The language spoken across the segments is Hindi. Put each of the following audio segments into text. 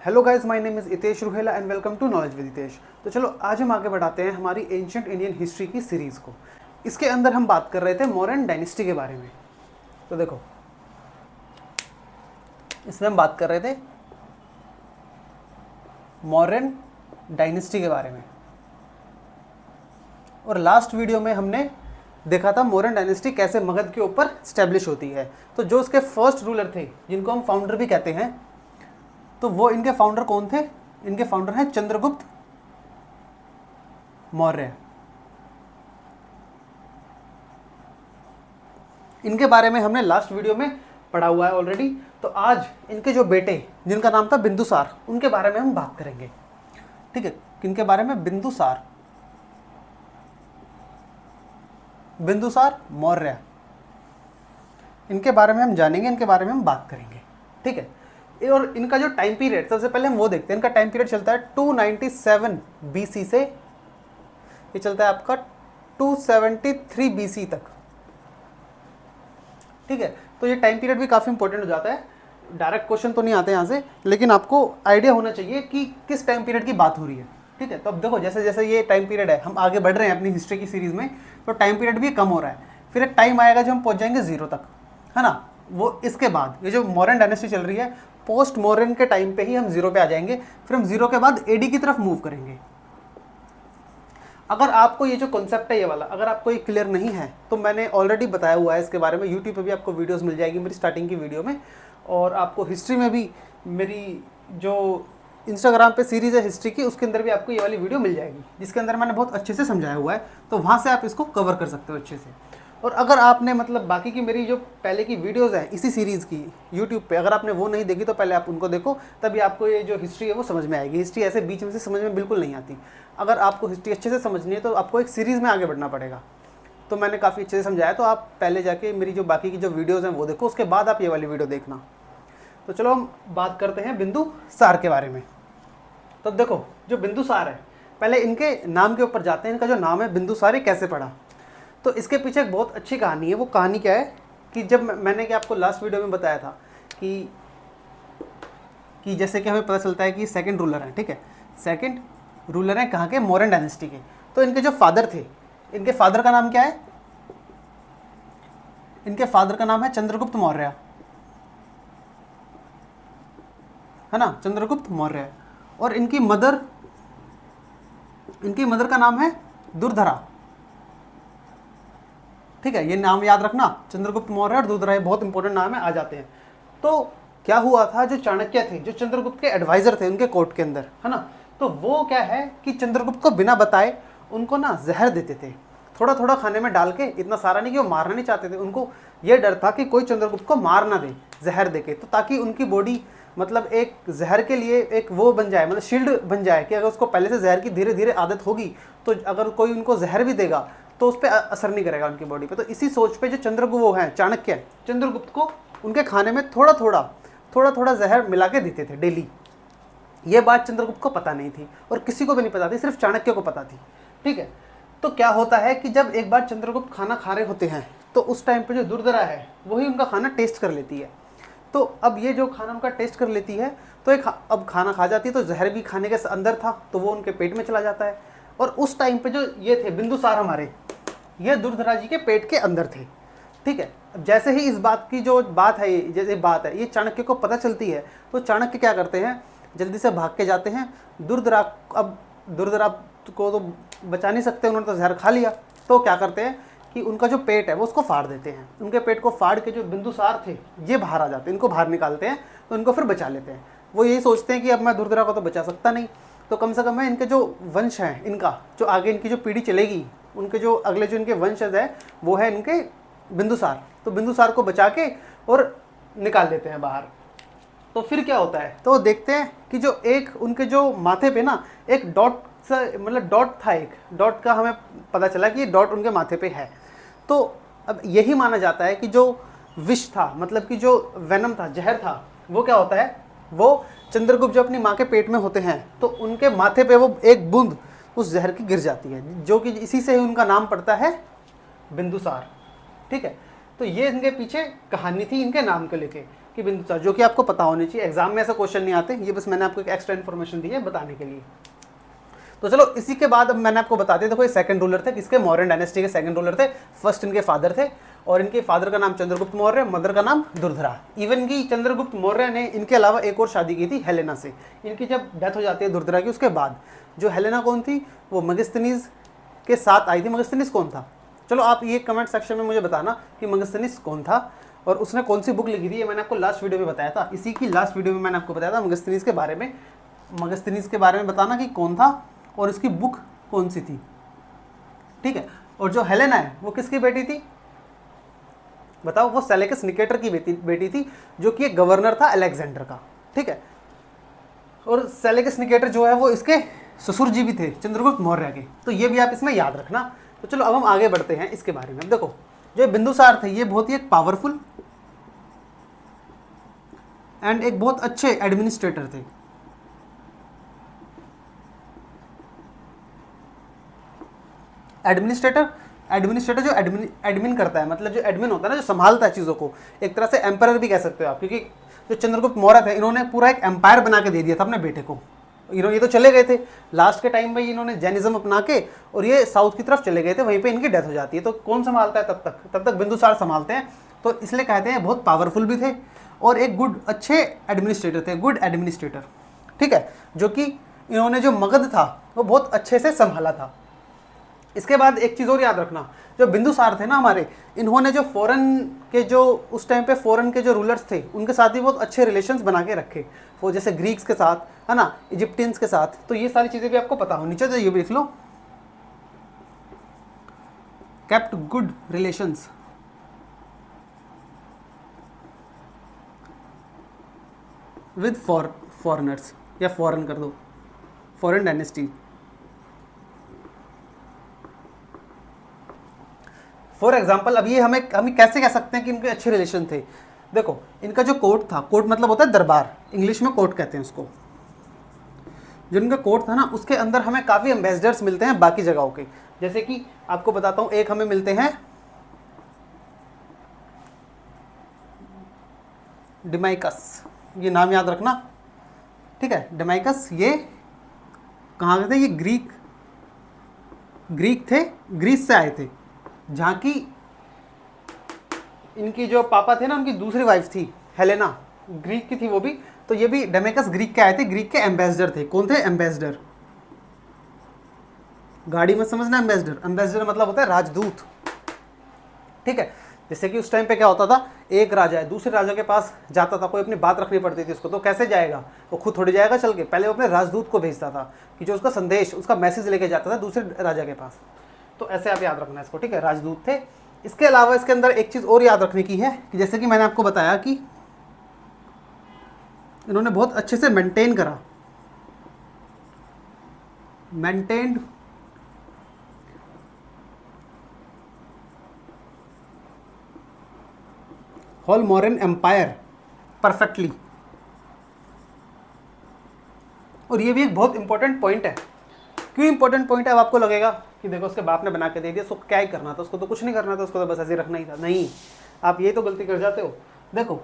Hello guys, my name is Hitesh Ruhela and welcome to knowledge with Hitesh. तो चलो आज हम आगे बढ़ाते हैं हमारी एंशिएंट इंडियन हिस्ट्री की सीरीज़ को। इसके अंदर हम बात कर रहे थे मौर्यन डायनेस्टी के बारे में। तो देखो, इसमें हम बात कर रहे थे मौर्यन डायनेस्टी के बारे में, और लास्ट वीडियो में हमने देखा था मौर्यन डायनेस्टी कैसे मगध के ऊपर स्टैब्लिश होती है। तो जो उसके फर्स्ट रूलर थे, जिनको हम फाउंडर भी कहते हैं, तो वो इनके फाउंडर कौन थे? इनके फाउंडर हैं चंद्रगुप्त मौर्य। इनके बारे में हमने लास्ट वीडियो में पढ़ा हुआ है ऑलरेडी। तो आज इनके जो बेटे, जिनका नाम था बिंदुसार, उनके बारे में हम बात करेंगे। ठीक है, किनके बारे में? बिंदुसार, बिंदुसार मौर्य, इनके बारे में हम जानेंगे, इनके बारे में हम बात करेंगे। ठीक है, और इनका जो टाइम पीरियड, सबसे पहले हम वो देखते हैं। इनका टाइम पीरियड चलता है 297 बीसी से, ये चलता है आपका 273 बीसी तक। ठीक है, तो ये टाइम पीरियड भी काफ़ी इंपॉर्टेंट हो जाता है। डायरेक्ट क्वेश्चन तो नहीं आते यहाँ से, लेकिन आपको आइडिया होना चाहिए कि किस टाइम पीरियड की बात हो रही है। ठीक है, तो अब देखो, जैसे जैसे ये टाइम पीरियड है, हम आगे बढ़ रहे हैं अपनी हिस्ट्री की सीरीज़ में, तो टाइम पीरियड भी कम हो रहा है। फिर एक टाइम आएगा जब हम पहुँच जाएंगे 0 तक, है ना। वो इसके बाद ये जो मॉडर्न डायनेस्टी चल रही है, पोस्ट मॉडर्न के टाइम पे ही हम 0 पे आ जाएंगे। फिर हम 0 के बाद एडी की तरफ मूव करेंगे। अगर आपको ये जो कॉन्सेप्ट है ये वाला, अगर आपको ये क्लियर नहीं है, तो मैंने ऑलरेडी बताया हुआ है इसके बारे में। यूट्यूब पे भी आपको वीडियोस मिल जाएगी मेरी स्टार्टिंग की वीडियो में, और आपको हिस्ट्री में भी मेरी जो इंस्टाग्राम पे सीरीज़ है हिस्ट्री की, उसके अंदर भी आपको ये वाली वीडियो मिल जाएगी, जिसके अंदर मैंने बहुत अच्छे से समझाया हुआ है। तो वहाँ से आप इसको कवर कर सकते हो अच्छे से। और अगर आपने मतलब बाकी की मेरी जो पहले की वीडियोज़ हैं इसी सीरीज़ की यूट्यूब पे, अगर आपने वो नहीं देखी तो पहले आप उनको देखो, तभी आपको ये जो हिस्ट्री है वो समझ में आएगी। हिस्ट्री ऐसे बीच में से समझ में बिल्कुल नहीं आती। अगर आपको हिस्ट्री अच्छे से समझनी है तो आपको एक सीरीज़ में आगे बढ़ना पड़ेगा। तो मैंने काफ़ी अच्छे से समझाया, तो आप पहले जाके मेरी जो बाकी की जो वीडियोज़ हैं वो देखो, उसके बाद आप ये वाली वीडियो देखना। तो चलो हम बात करते हैं बिंदुसार के बारे में। तो देखो, जो बिंदुसार है, पहले इनके नाम के ऊपर जाते हैं। इनका जो नाम है बिंदुसार, ये कैसे पड़ा? तो इसके पीछे एक बहुत अच्छी कहानी है। वो कहानी क्या है कि जब मैंने कि आपको लास्ट वीडियो में बताया था कि जैसे कि हमें पता चलता है कि सेकंड रूलर हैं। ठीक है, सेकंड रूलर हैं कहाँ के? मौर्यन डायनेस्टी के। तो इनके जो फादर थे, इनके फादर का नाम क्या है? इनके फादर का नाम है चंद्रगुप्त मौर्य, है ना, चंद्रगुप्त मौर्य। और इनकी मदर का नाम है दुर्धरा। ठीक है, ये नाम याद रखना, चंद्रगुप्त मौर्य और दुर्धरा, बहुत इंपॉर्टेंट नाम है, आ जाते हैं। तो क्या हुआ था, जो चाणक्य थे, जो चंद्रगुप्त के एडवाइजर थे उनके कोर्ट के अंदर, है ना, तो वो क्या है कि चंद्रगुप्त को बिना बताए उनको ना जहर देते थे, थोड़ा थोड़ा खाने में डाल के। इतना सारा नहीं कि वो मारना नहीं चाहते थे, उनको ये डर था कि कोई चंद्रगुप्त को मार ना दे जहर देके, तो ताकि उनकी बॉडी मतलब एक जहर के लिए एक वो बन जाए, मतलब शील्ड बन जाए, कि अगर उसको पहले से जहर की धीरे धीरे आदत होगी तो अगर कोई उनको जहर भी देगा तो उस पर असर नहीं करेगा उनकी बॉडी पे। तो इसी सोच पे जो चंद्रगुप्त वो हैं, चाणक्य, चंद्रगुप्त को उनके खाने में थोड़ा थोड़ा जहर मिला के देते थे डेली। ये बात चंद्रगुप्त को पता नहीं थी और किसी को भी नहीं पता थी, सिर्फ चाणक्य को पता थी। ठीक है, तो क्या होता है कि जब एक बार चंद्रगुप्त खाना खा रहे होते हैं, तो उस टाइम पे जो दुर्धरा है वही उनका खाना टेस्ट कर लेती है। तो अब ये जो खाना उनका टेस्ट कर लेती है, तो एक अब खाना खा जाती है, तो जहर भी खाने के अंदर था, तो वो उनके पेट में चला जाता है। और उस टाइम पे जो ये थे बिंदुसार हमारे, ये दुर्धरा जी के पेट के अंदर थे। ठीक है, अब जैसे ही इस बात की जो बात है, ये चाणक्य को पता चलती है, तो चाणक्य क्या करते हैं, जल्दी से भाग के जाते हैं दुर्धरा। अब दुर्धरा को तो बचा नहीं सकते, उन्होंने तो जहर खा लिया। तो क्या करते हैं कि उनका जो पेट है वो उसको फाड़ देते हैं। उनके पेट को फाड़ के जो बिंदुसार थे ये बाहर आ जाते हैं, इनको बाहर निकालते हैं, तो इनको फिर बचा लेते हैं। वो यही सोचते हैं कि अब मैं दुर्धरा को तो बचा सकता नहीं, तो कम से कम मैं इनके जो वंश हैं, इनका जो आगे इनकी जो पीढ़ी चलेगी, उनके जो अगले जो इनके वंशज है वो है इनके बिंदुसार, तो बिंदुसार को बचा के और निकाल देते हैं बाहर। तो फिर क्या होता है, तो देखते हैं कि जो एक उनके जो माथे पे ना एक डॉट सा, मतलब डॉट था, एक डॉट का हमें पता चला कि ये डॉट उनके माथे पे है। तो अब यही माना जाता है कि जो विष था, मतलब कि जो वेनम था, जहर था, वो क्या होता है, वो चंद्रगुप्त जो अपनी माँ के पेट में होते हैं, तो उनके माथे पे वो एक बूंद उस जहर की गिर जाती है, जो कि इसी से ही उनका नाम पड़ता है बिंदुसार। ठीक है, तो ये इनके पीछे कहानी थी इनके नाम को लेके। कि बिंदुसार, जो कि आपको पता होनी चाहिए, एग्जाम में ऐसा क्वेश्चन नहीं आते, ये बस मैंने आपको एक एक्स्ट्रा इन्फॉर्मेशन दी है बताने के लिए। तो चलो इसी के बाद अब मैंने आपको बता दिया, देखो ये सेकंड रूलर थे, किसके, मौर्यन डायनेस्टी के सेकंड रूलर थे। फर्स्ट इनके फादर थे, और इनके फादर का नाम चंद्रगुप्त मौर्य, मदर का नाम दुर्धरा। इवन की चंद्रगुप्त मौर्य ने इनके अलावा एक और शादी की थी हेलेना से। इनकी जब डेथ हो जाती है दुर्धरा की, उसके बाद जो हेलेना कौन थी, वो मगस्थनीज के साथ आई थी। मगस्थनीज कौन था, चलो आप ये कमेंट सेक्शन में मुझे बताना कि मगस्थनीज कौन था और उसने कौन सी बुक लिखी थी। ये मैंने आपको लास्ट वीडियो में बताया था, इसी की लास्ट वीडियो में मैंने आपको बताया था मगस्थनीज के बारे में। मगस्थनीज के बारे में बताना कि कौन था और इसकी बुक कौन सी थी, ठीक है। और जो हेलेना है वो किसकी बेटी थी, बताओ, वो सेलेकस निकेटर की बेटी थी, जो कि एक गवर्नर था अलेक्जेंडर का, ठीक है। और सेलेकस निकेटर जो है वो इसके ससुर जी भी थे चंद्रगुप्त मौर्य के, तो ये भी आप इसमें याद रखना। तो चलो अब हम आगे बढ़ते हैं इसके बारे में। अब देखो जो बिंदुसार थे ये बहुत ही एक पावरफुल एंड एक बहुत अच्छे एडमिनिस्ट्रेटर थे। एडमिनिस्ट्रेटर जो एडमिन करता है, मतलब जो एडमिन होता है ना, जो संभालता है चीज़ों को, एक तरह से एम्पायर भी कह सकते हो आप, क्योंकि जो चंद्रगुप्त मौर्य थे इन्होंने पूरा एक एम्पायर बना के दे दिया था अपने बेटे को। ये तो चले गए थे लास्ट के टाइम में, इन्होंने जैनिज्म अपना के और ये साउथ की तरफ चले गए थे, वहीं पे इनकी डेथ हो जाती है। तो कौन संभालता है तब तक बिंदुसार संभालते हैं। तो इसलिए कहते हैं बहुत पावरफुल भी थे और एक अच्छे एडमिनिस्ट्रेटर थे, गुड एडमिनिस्ट्रेटर, ठीक है, जो कि इन्होंने जो मगध था वो बहुत अच्छे से संभाला था। इसके बाद एक चीज़ और याद रखना, जो बिंदुसार थे ना हमारे, इन्होंने जो फॉरेन के जो उस टाइम पे फॉरेन के जो रूलर्स थे उनके साथ भी बहुत अच्छे रिलेशंस बना के रखे, वो जैसे ग्रीक्स के साथ है ना, इजिप्टियंस के साथ। तो ये सारी चीज़ें भी आपको पता होनी चाहिए, तो ये भी लिख लो, kept good relations with foreigners, या फॉरेन कर दो, फॉरेन डायनेस्टी। फॉर एग्जाम्पल अब ये हम कैसे कह सकते हैं कि इनके अच्छे रिलेशन थे। देखो इनका जो कोर्ट था, कोर्ट मतलब होता है दरबार, इंग्लिश में कोर्ट कहते हैं उसको। जो इनका कोर्ट था ना, उसके अंदर हमें काफ़ी एम्बेसडर्स मिलते हैं बाकी जगहों के। जैसे कि आपको बताता हूँ, एक हमें मिलते हैं डिमाइकस, ये नाम याद रखना, ठीक है। डिमाइकस ये कहाँ के थे, ये ग्रीक थे, ग्रीस से आए थे, जहाँ की इनकी जो पापा थे ना, उनकी दूसरी वाइफ थी हेलेना, ग्रीक की थी वो भी। तो ये भी डेमेकस ग्रीक के आए थे, ग्रीक के एम्बेसडर थे। कौन थे, एम्बेसडर, गाड़ी में समझना, एम्बेसडर मतलब होता है राजदूत, ठीक है। जैसे कि उस टाइम पे क्या होता था, एक राजा है दूसरे राजा के पास जाता था, कोई अपनी बात रखनी पड़ती थी उसको, तो कैसे जाएगा, वो खुद थोड़ी जाएगा चल के, पहले वो अपने राजदूत को भेजता था कि जो उसका संदेश, उसका मैसेज लेके जाता था दूसरे राजा के पास। तो ऐसे आप याद रखना इसको, ठीक है, राजदूत थे। इसके अलावा इसके अंदर एक चीज़ और याद रखने की है कि जैसे कि मैंने आपको बताया कि इन्होंने बहुत अच्छे से मेंटेन करा, maintained whole Mauryan empire perfectly. और ये भी एक बहुत इंपॉर्टेंट पॉइंट है। क्यों इंपॉर्टेंट पॉइंट है, अब आपको लगेगा कि देखो उसके बाप ने बना के दे दिया, उसको क्या ही करना था, उसको तो कुछ नहीं करना था, उसको तो बस ऐसे रखना ही था। नहीं, आप ये तो गलती कर जाते हो। देखो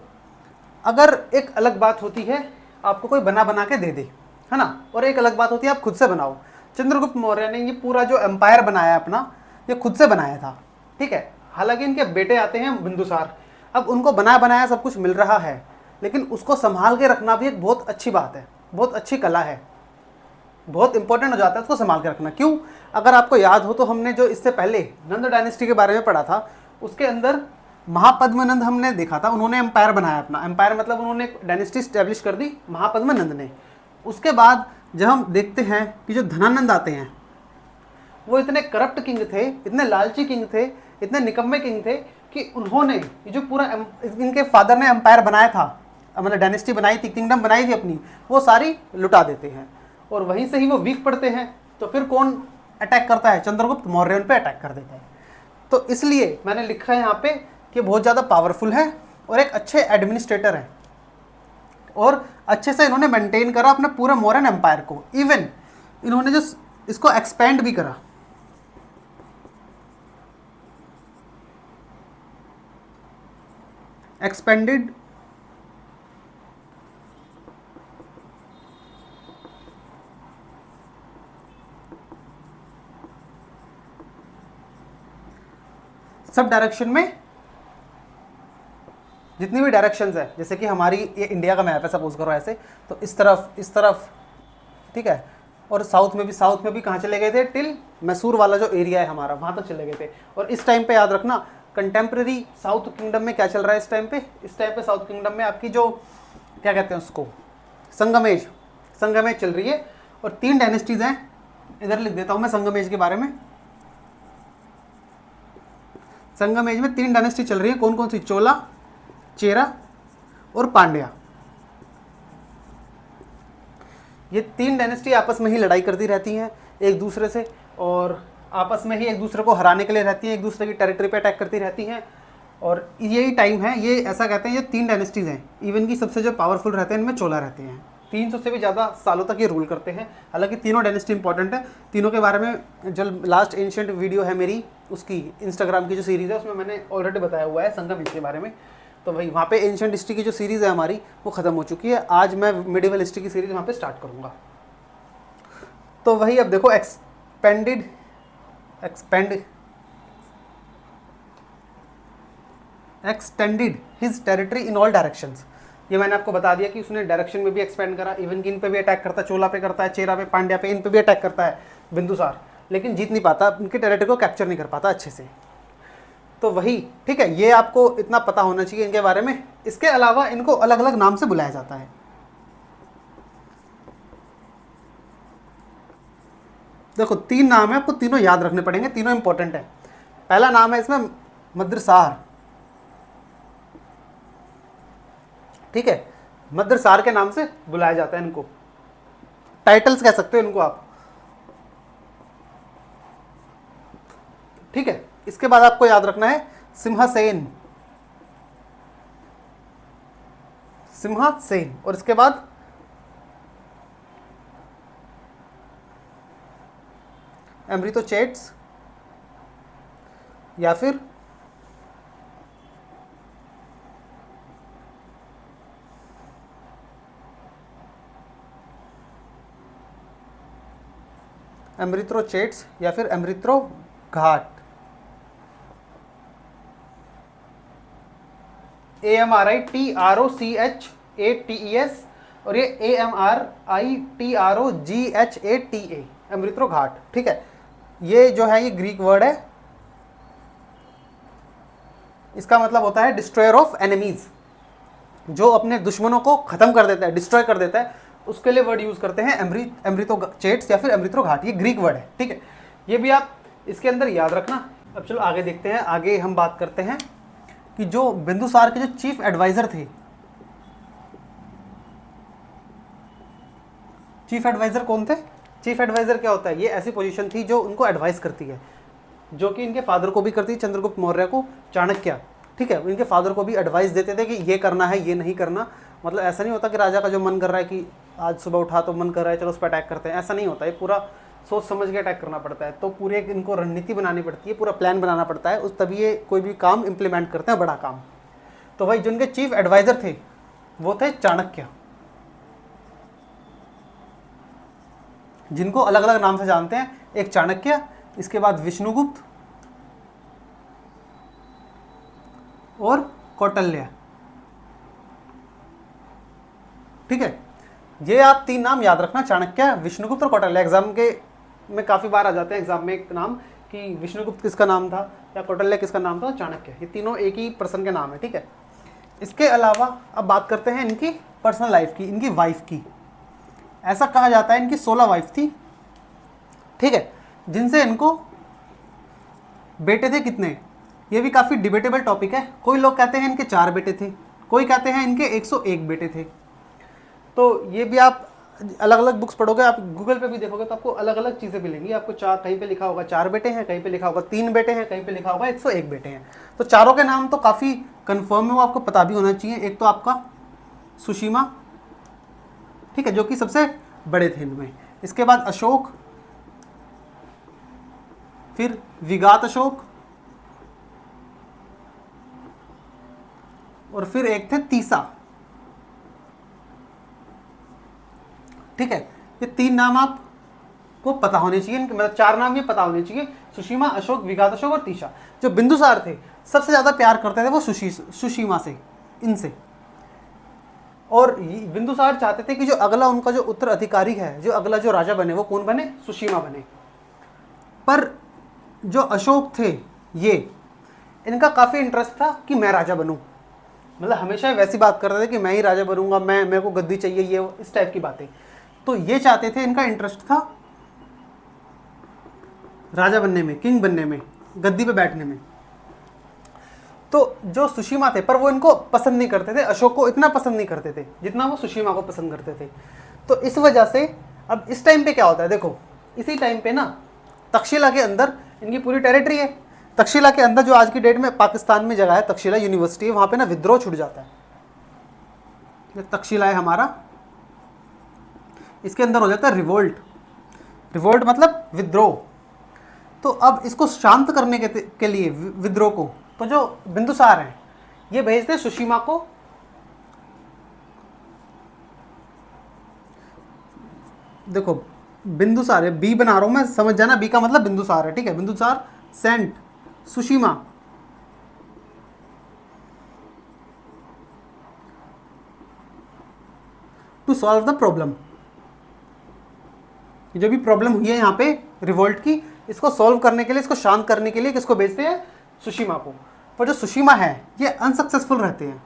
अगर एक अलग बात होती है आपको कोई बना के दे दे, है ना, और एक अलग बात होती है आप खुद से बनाओ। चंद्रगुप्त मौर्य ने ये पूरा जो एम्पायर बनाया अपना, ये खुद से बनाया था, ठीक है। हालांकि इनके बेटे आते हैं बिंदुसार, अब उनको बनाया सब कुछ मिल रहा है, लेकिन उसको संभाल के रखना भी एक बहुत अच्छी बात है, बहुत अच्छी कला है, बहुत इंपॉर्टेंट हो जाता है उसको संभाल के रखना। क्यों, अगर आपको याद हो तो हमने जो इससे पहले नंद डायनेस्टी के बारे में पढ़ा था, उसके अंदर महापद्मनंद हमने देखा था, उन्होंने एम्पायर बनाया अपना, एम्पायर मतलब उन्होंने डायनेस्टी स्टैब्लिश कर दी, महापद्मनंद ने। उसके बाद जब हम देखते हैं कि जो धनानंद आते हैं, वो इतने करप्ट किंग थे, इतने लालची किंग थे, इतने निकम्मे किंग थे कि उन्होंने ये जो पूरा इनके फादर ने एम्पायर बनाया था, मतलब डायनेस्टी बनाई थी, किंगडम बनाई थी अपनी, वो सारी लुटा देते हैं और वहीं से ही वो वीक पड़ते हैं। तो फिर कौन अटैक करता है, चंद्रगुप्त मौर्य उन पे अटैक कर देता है। तो इसलिए मैंने लिखा है यहाँ पे कि बहुत ज़्यादा पावरफुल है और एक अच्छे एडमिनिस्ट्रेटर हैं और अच्छे से इन्होंने मेंटेन करा अपने पूरे मौर्यन एम्पायर को। इवन इन्होंने जो इसको एक्सपेंड भी करा, एक्सपेंडेड सब डायरेक्शन में जितनी भी डायरेक्शंस है, जैसे कि हमारी ये इंडिया का मैप है सपोज करो ऐसे, तो इस तरफ, ठीक है, और साउथ में भी कहाँ चले गए थे, टिल मैसूर वाला जो एरिया है हमारा वहाँ तक चले गए थे। और इस टाइम पे याद रखना कंटेम्प्रेरी साउथ किंगडम में क्या चल रहा है इस टाइम पे साउथ किंगडम में आपकी जो क्या कहते हैं उसको, संगमेज चल रही है। और 3 डायनेस्टीज हैं, इधर लिख देता हूँ मैं संगमेज के बारे में। संगमेज में 3 डायनेस्टी चल रही है, कौन कौन सी, चोला, चेरा और पांड्या। ये 3 डायनेस्टी आपस में ही लड़ाई करती रहती हैं एक दूसरे से, और आपस में ही एक दूसरे को हराने के लिए रहती हैं, एक दूसरे की टेरिटरी पे अटैक करती रहती हैं। और यही टाइम है, ये ऐसा कहते हैं ये 3 डायनेस्टीज़ हैं, इवन की सबसे जो पावरफुल रहते हैं इनमें चोला रहते हैं, 300 से भी ज़्यादा सालों तक ये रूल करते हैं। हालांकि तीनों डायनेस्टी इंपॉर्टेंट है, तीनों के बारे में जो लास्ट एंशिएंट वीडियो है मेरी, उसकी इंस्टाग्राम की जो सीरीज़ है उसमें मैंने ऑलरेडी बताया हुआ है संगमेश के बारे में। तो भाई वहाँ पे एंशिएंट हिस्ट्री की जो सीरीज़ है हमारी वो ख़त्म हो चुकी है, आज मैं मिडिवल हिस्ट्री की सीरीज़ वहाँ पे स्टार्ट करूँगा। तो वही अब देखो extended his territory in all directions. ये मैंने आपको बता दिया कि उसने डायरेक्शन में भी एक्सपेंड करा, इवन कि इन पे भी अटैक करता है, चोला पे करता है, चेरा पे, पांड्या पे, इन पे भी अटैक करता है बिंदुसार, लेकिन जीत नहीं पाता, उनके टेरिटरी को कैप्चर नहीं कर पाता अच्छे से। तो वही ठीक है, ये आपको इतना पता होना चाहिए इनके बारे में। इसके अलावा इनको अलग अलग नाम से बुलाया जाता है। देखो 3 नाम है, आपको तीनों याद रखने पड़ेंगे, तीनों इंपॉर्टेंट है। पहला नाम है इसमें मद्रसार, ठीक है, मद्रसार के नाम से बुलाया जाता है इनको, टाइटल्स कह सकते हो इनको आप, ठीक है। इसके बाद आपको याद रखना है सिम्हासेन, और इसके बाद एम्ब्रितोचेट्स या फिर एम्ब्रित्रोचेट्स या फिर एम्ब्रित्रोघाट, AMRITROCHATES और ये AMRITROGHATA, एम्ब्रित्रोघाट, ठीक है। ये जो है ये ग्रीक वर्ड है, इसका मतलब होता है डिस्ट्रॉयर ऑफ एनिमीज, जो अपने दुश्मनों को खत्म कर देता है, डिस्ट्रॉय कर देता है, उसके लिए वर्ड यूज करते हैं एम्ब्रितोचेट्स या फिर एम्ब्रित्रोघाट, ये ग्रीक वर्ड है, ठीक है। ये भी आप इसके अंदर याद रखना। अब चलो आगे देखते हैं, आगे हम बात करते हैं कि जो बिंदुसार के जो चीफ एडवाइजर थे, चीफ एडवाइजर कौन थे? चीफ एडवाइजर क्या होता है? ये ऐसी पोजीशन थी जो उनको एडवाइस करती है, जो कि इनके फादर को भी करती है, चंद्रगुप्त मौर्य को, चाणक्य, ठीक है। इनके फादर को भी एडवाइस देते थे कि ये करना है, ये नहीं करना। मतलब ऐसा नहीं होता कि राजा का जो मन कर रहा है कि आज सुबह उठा तो मन कर रहा है चलो उस पर अटैक करते हैं, ऐसा नहीं होता। ये पूरा सोच समझ के अटैक करना पड़ता है, तो पूरे इनको रणनीति बनानी पड़ती है, पूरा प्लान बनाना पड़ता है, उस तभी ये कोई भी काम इम्प्लीमेंट करते हैं, बड़ा काम। तो भाई जिनके चीफ एडवाइजर थे वो थे चाणक्य, जिनको अलग अलग नाम से जानते हैं, एक चाणक्य, इसके बाद विष्णुगुप्त और कौटिल्य, ठीक है। ये आप 3 नाम याद रखना, चाणक्य, विष्णुगुप्त और कौटिल्य। एग्जाम के में काफ़ी बार आ जाते हैं एग्जाम में एक नाम कि विष्णुगुप्त किसका नाम था या कौटिल्य किसका नाम था, चाणक्य, ये तीनों एक ही पर्सन के नाम है, ठीक है। इसके अलावा अब बात करते हैं इनकी पर्सनल लाइफ की, इनकी वाइफ की। ऐसा कहा जाता है इनकी 16 वाइफ थी, ठीक है, जिनसे इनको बेटे थे कितने, ये भी काफ़ी डिबेटेबल टॉपिक है। कोई लोग कहते हैं इनके 4 बेटे थे, कोई कहते हैं इनके 101 बेटे थे। तो ये भी आप अलग अलग बुक्स पढ़ोगे, आप गूगल पे भी देखोगे तो आपको अलग अलग चीज़ें मिलेंगी। आपको कहीं पे लिखा होगा 4 बेटे हैं, कहीं पे लिखा होगा 3 बेटे हैं, कहीं पे लिखा होगा 101 बेटे हैं। तो चारों के नाम तो काफ़ी कंफर्म है, वो आपको पता भी होना चाहिए। एक तो आपका सुशीमा, ठीक है, जो कि सबसे बड़े थे इनमें। इसके बाद अशोक, फिर विगात अशोक, और फिर एक थे तीसा, ठीक है। ये 3 नाम आपको वो पता होने चाहिए, इनके मतलब 4 नाम ये पता होने चाहिए, सुशीमा, अशोक, विगातशोक और तीषा। जो बिंदुसार थे सबसे ज़्यादा प्यार करते थे वो सुशीमा से, इनसे। और बिंदुसार चाहते थे कि जो अगला उनका जो उत्तराधिकारी है, जो अगला जो राजा बने, वो कौन बने? सुशीमा बने। पर जो अशोक थे ये, इनका काफ़ी इंटरेस्ट था कि मैं राजा बनूं, मतलब हमेशा वैसी बात करते थे कि मैं ही राजा बनूंगा, मेरे को गद्दी चाहिए, ये इस टाइप की बातें। तो ये चाहते थे, इनका इंटरेस्ट था राजा बनने में, किंग बनने में, गद्दी पे बैठने में। तो जो सुशीमा थे, पर वो इनको पसंद नहीं करते थे, अशोक को इतना पसंद नहीं करते थे जितना वो सुशीमा को पसंद करते थे। तो इस वजह से अब इस टाइम पे क्या होता है, देखो इसी टाइम पे ना तक्षशिला के अंदर इनकी पूरी टेरिटरी है। तक्षशिला के अंदर जो आज की डेट में पाकिस्तान में जगह है, तक्षशिला यूनिवर्सिटी है, वहाँ पे ना विद्रोह छुट जाता है। तक्षशिला है हमारा, इसके अंदर हो जाता है रिवोल्ट। रिवोल्ट मतलब विद्रोह। तो अब इसको शांत करने के लिए विद्रोह को, तो जो बिंदुसार हैं ये भेजते सुशीमा को, देखो बिंदुसार है, बी बना रहा हूं मैं, समझ जाना, बी का मतलब बिंदुसार है, ठीक है। Bindusara sent Susima to solve the problem. जो भी प्रॉब्लम हुई है यहाँ पे रिवोल्ट की, इसको सॉल्व करने के लिए, इसको शांत करने के लिए किसको भेजते हैं? सुशीमा को। पर जो सुशीमा है ये अनसक्सेसफुल रहते हैं।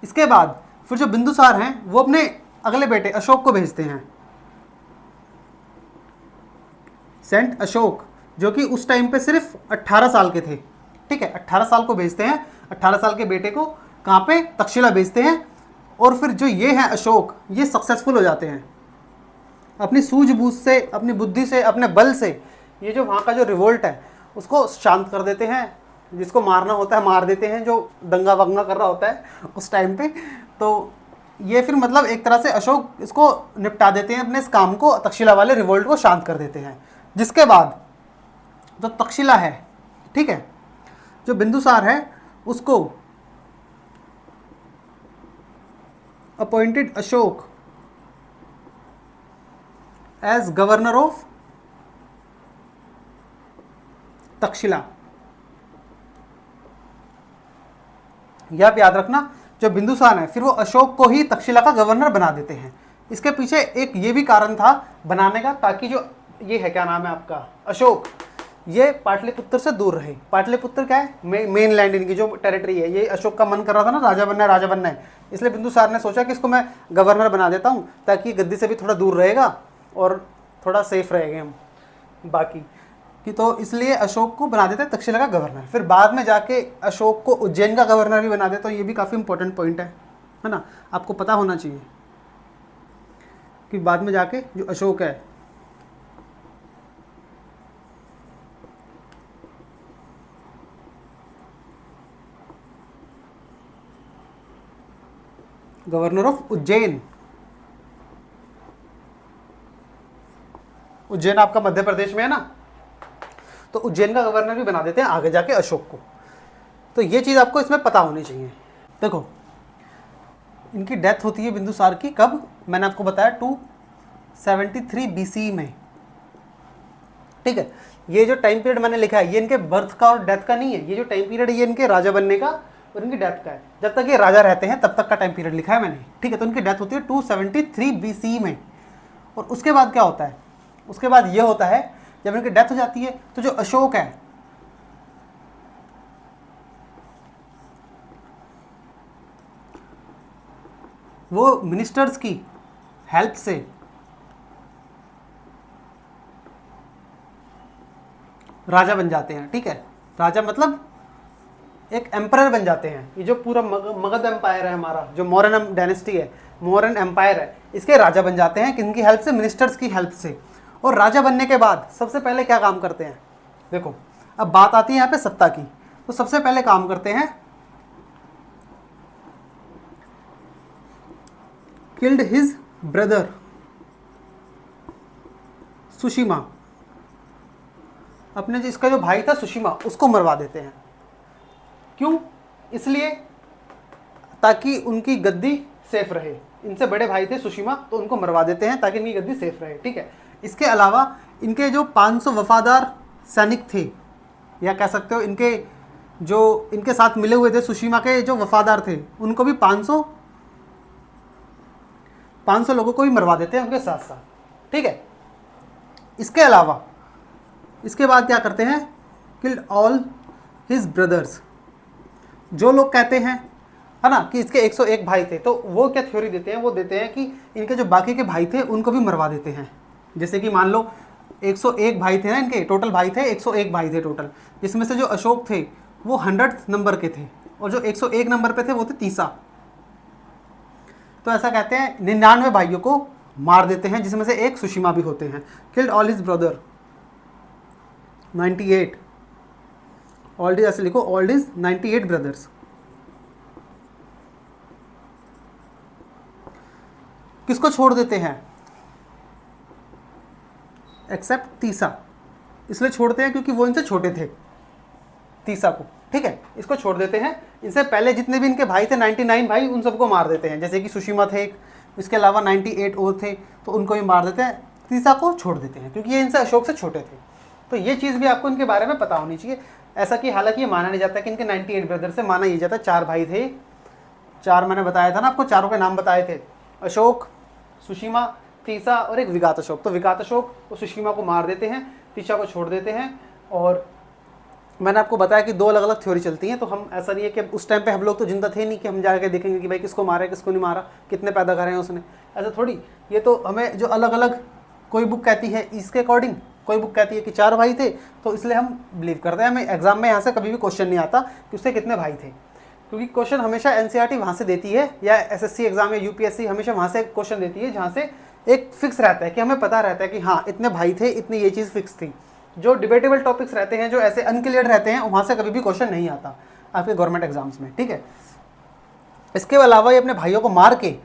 इसके बाद फिर जो बिंदुसार हैं वो अपने अगले बेटे अशोक को भेजते हैं, सेंट अशोक, जो कि उस टाइम पे सिर्फ 18 साल के थे, ठीक है। 18 साल को भेजते हैं, 18 साल के बेटे को कहाँ पे? तक्षशिला भेजते हैं। और फिर जो ये हैं अशोक, ये सक्सेसफुल हो जाते हैं अपनी सूझबूझ से, अपनी बुद्धि से, अपने बल से। ये जो वहाँ का जो रिवोल्ट है उसको शांत कर देते हैं, जिसको मारना होता है मार देते हैं, जो दंगा वंगा कर रहा होता है उस टाइम पे। तो ये फिर मतलब एक तरह से अशोक इसको निपटा देते हैं, अपने इस काम को, तक्षशिला वाले रिवोल्ट को शांत कर देते हैं। जिसके बाद जो तक्षशिला है, ठीक है, जो बिंदुसार है उसको appointed Ashoka as governor of Takshashila. यह आप याद रखना, जो बिंदुसार है फिर वो अशोक को ही तक्षशिला का गवर्नर बना देते हैं। इसके पीछे एक ये भी कारण था बनाने का, ताकि जो ये है, क्या नाम है आपका, अशोक, ये पाटलिपुत्र से दूर रहे। पाटलिपुत्र क्या है? मेन लैंड, इनकी जो टेरिटरी है। ये अशोक का मन कर रहा था ना, राजा बनना है, राजा बनना है। इसलिए बिंदुसार ने सोचा कि इसको मैं गवर्नर बना देता हूँ, ताकि गद्दी से भी थोड़ा दूर रहेगा और थोड़ा सेफ रहेंगे हम बाकी कि। तो इसलिए अशोक को बना देते हैं तक्षशिला का गवर्नर। फिर बाद में जाके अशोक को उज्जैन का गवर्नर भी बना देते। तो ये भी काफ़ी इंपॉर्टेंट पॉइंट है ना, आपको पता होना चाहिए कि बाद में जाके जो अशोक है गवर्नर ऑफ उज्जैन। उज्जैन आपका मध्य प्रदेश में है ना, तो उज्जैन का गवर्नर भी बना देते हैं आगे जाके अशोक को। तो ये चीज़ आपको इसमें पता होनी चाहिए। देखो इनकी डेथ होती है बिंदुसार की कब? मैंने आपको बताया 273 BC में, ठीक है। ये जो टाइम पीरियड मैंने लिखा है ये इनके बर्थ का और डेथ का नहीं है। ये जो टाइम पीरियड है ये इनके राजा बनने का और इनकी डेथ का है। जब तक ये राजा रहते हैं तब तक का टाइम पीरियड लिखा है मैंने, ठीक है। तो इनकी डेथ होती है 273 BC में। और उसके बाद क्या होता है? उसके बाद ये होता है, जब इनकी डेथ हो जाती है तो जो अशोक है वो मिनिस्टर्स की हेल्प से राजा बन जाते हैं, ठीक है। राजा मतलब एक एम्परर बन जाते हैं। ये जो पूरा मगध एम्पायर है हमारा, जो मौर्यन डायनेस्टी है, मौर्यन एम्पायर है, इसके राजा बन जाते हैं। किनकी हेल्प से? मिनिस्टर्स की हेल्प से। और राजा बनने के बाद सबसे पहले क्या काम करते हैं? देखो अब बात आती है यहाँ पे सत्ता की। तो सबसे पहले काम करते हैं, किल्ड हिज ब्रदर सुशीमा। अपने इसका जो भाई था सुशीमा, उसको मरवा देते हैं। क्यों? इसलिए ताकि उनकी गद्दी सेफ रहे। इनसे बड़े भाई थे सुशीमा, तो उनको मरवा देते हैं ताकि इनकी गद्दी सेफ रहे, ठीक है। इसके अलावा इनके जो 500 वफादार सैनिक थे, या कह सकते हो इनके जो इनके साथ मिले हुए थे सुशीमा के जो वफादार थे, उनको भी 500 लोगों को भी मरवा देते हैं उनके साथ साथ, ठीक है। इसके अलावा इसके बाद क्या करते हैं, किल्ड ऑल हिज ब्रदर्स। जो लोग कहते हैं है ना कि इसके 101 भाई थे, तो वो क्या थ्योरी देते हैं, वो देते हैं कि इनके जो बाकी के भाई थे उनको भी मरवा देते हैं। जैसे कि मान लो 101 भाई थे ना, इनके टोटल भाई थे 101 भाई थे टोटल, जिसमें से जो अशोक थे वो 100 नंबर के थे, और जो 101 नंबर पे थे वो थे तीसा। तो ऐसा कहते हैं 99 भाइयों को मार देते हैं, जिसमें से एक सुशीमा भी होते हैं। Killed all his brother 98, all his, ऐसे लिखो ऑल हिज 98 ब्रदर्स। किसको छोड़ देते हैं, एक्सेप्ट तीसा। इसलिए छोड़ते हैं क्योंकि वो इनसे छोटे थे, तीसा को, ठीक है। इसको छोड़ देते हैं। इनसे पहले जितने भी इनके भाई थे 99 भाई, उन सबको मार देते हैं। जैसे कि सुशीमा थे एक, इसके अलावा 98 और थे, तो उनको भी मार देते हैं। तीसा को छोड़ देते हैं क्योंकि ये इनसे अशोक से छोटे थे। तो ये चीज़ भी आपको इनके बारे में पता होनी चाहिए। ऐसा कि हालांकि ये माना नहीं जाता कि इनके 98 ब्रदर से, माना ये जाता है 4 भाई थे। 4 मैंने बताया था ना आपको, चारों के नाम बताए थे, अशोक, सुशीमा, तीसा और एक विगात अशोक। तो विगात अशोक और सुशीमा को मार देते हैं, तीसा को छोड़ देते हैं। और मैंने आपको बताया कि 2 अलग अलग थ्योरी चलती हैं। तो हम, ऐसा नहीं है कि उस टाइम पे हम लोग तो जिंदा थे नहीं कि हम जाकर देखेंगे कि भाई किसको मारा है किसको नहीं मारा, कितने पैदा करे हैं उसने, ऐसा थोड़ी। ये तो हमें जो अलग अलग, कोई बुक कहती है इसके अकॉर्डिंग, कोई बुक कहती है कि 4 भाई थे, तो इसलिए हम बिलीव करते हैं। हमें एग्जाम में यहाँ से कभी भी क्वेश्चन नहीं आता कि उससे कितने भाई थे, क्योंकि क्वेश्चन हमेशा एनसीईआरटी वहाँ से देती है, या एसएससी एग्जाम या यूपीएससी हमेशा वहाँ से क्वेश्चन देती है, जहाँ से एक फिक्स रहता है कि हमें पता रहता है कि हाँ इतने भाई थे, इतनी ये चीज़ फिक्स थी। जो डिबेटेबल टॉपिक्स रहते हैं, जो ऐसे अनक्लियर रहते हैं, वहाँ से कभी भी क्वेश्चन नहीं आता आपके गवर्नमेंट एग्जाम्स में, ठीक है। इसके अलावा ये अपने भाइयों को मार के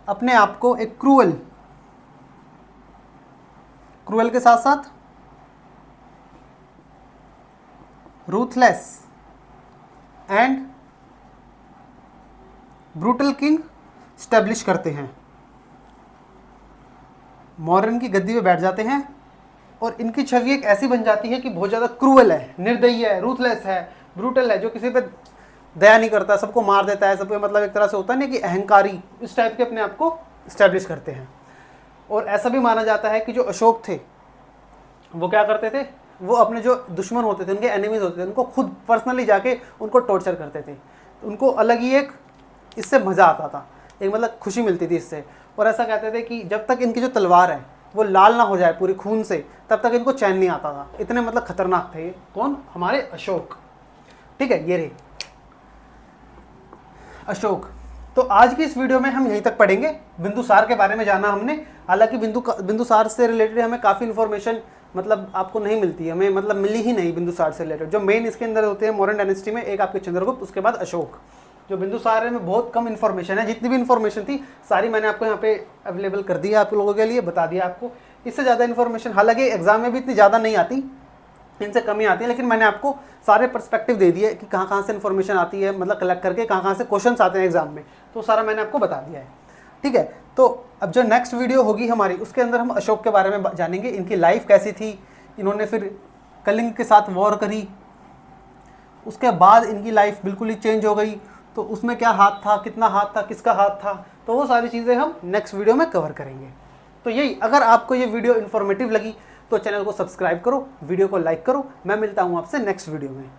अपने आप को एक क्रूअल के साथ साथ ruthless and brutal king establish करते हैं। मौर्यन की गद्दी पे बैठ जाते हैं और इनकी छवि एक ऐसी बन जाती है कि बहुत ज़्यादा क्रूअल है, निर्दयी है, रूथलेस है, ब्रूटल है, जो किसी पे दया नहीं करता, सबको मार देता है, सबको, मतलब एक तरह से होता है ना कि अहंकारी, इस टाइप के अपने आप को स्टैब्लिश करते हैं। और ऐसा भी माना जाता है कि जो अशोक थे वो क्या करते थे, वो अपने जो दुश्मन होते थे, उनके एनिमीज होते थे, उनको खुद पर्सनली जाके उनको टॉर्चर करते थे। उनको अलग ही एक इससे मज़ा आता था, एक मतलब खुशी मिलती थी इससे। और ऐसा कहते थे कि जब तक इनकी जो तलवार है वो लाल ना हो जाए पूरी खून से, तब तक इनको चैन नहीं आता था। इतने मतलब खतरनाक थे। कौन, हमारे अशोक, ठीक है। ये रहे अशोक। तो आज की इस वीडियो में हम यहीं तक पढ़ेंगे। बिंदुसार के बारे में जाना हमने। हालांकि बिंदुसार से रिलेटेड हमें काफ़ी इन्फॉर्मेशन मतलब आपको नहीं मिलती, हमें मतलब मिली ही नहीं बिंदुसार से रिलेटेड। जो मेन इसके अंदर होते हैं मॉडर्न डायनेस्टी में, एक आपके चंद्रगुप्त, उसके बाद अशोक। जो बिंदुसार में बहुत कम इन्फॉर्मेशन है। जितनी भी इन्फॉर्मेशन थी सारी मैंने आपको यहाँ पे अवेलेबल कर दी है, आप लोगों के लिए बता दिया आपको। इससे ज़्यादा इन्फॉर्मेशन हालांकि एग्जाम में भी इतनी ज़्यादा नहीं आती, इनसे कम ही आती है, लेकिन मैंने आपको सारे पर्सपेक्टिव दे दिए कि कहाँ से इन्फॉर्मेशन आती है, मतलब कलेक्ट करके कहाँ से क्वेश्चंस आते हैं एग्जाम में, तो सारा मैंने आपको बता दिया है, ठीक है। तो अब जो नेक्स्ट वीडियो होगी हमारी, उसके अंदर हम अशोक के बारे में जानेंगे, इनकी लाइफ कैसी थी, इन्होंने फिर कलिंग के साथ वॉर करी, उसके बाद इनकी लाइफ बिल्कुल ही चेंज हो गई। तो उसमें क्या हाथ था, कितना हाथ था, किसका हाथ था, तो वो सारी चीज़ें हम नेक्स्ट वीडियो में कवर करेंगे। तो यही, अगर आपको ये वीडियो इन्फॉर्मेटिव लगी तो चैनल को सब्सक्राइब करो, वीडियो को लाइक करो। मैं मिलता हूँ आपसे नेक्स्ट वीडियो में।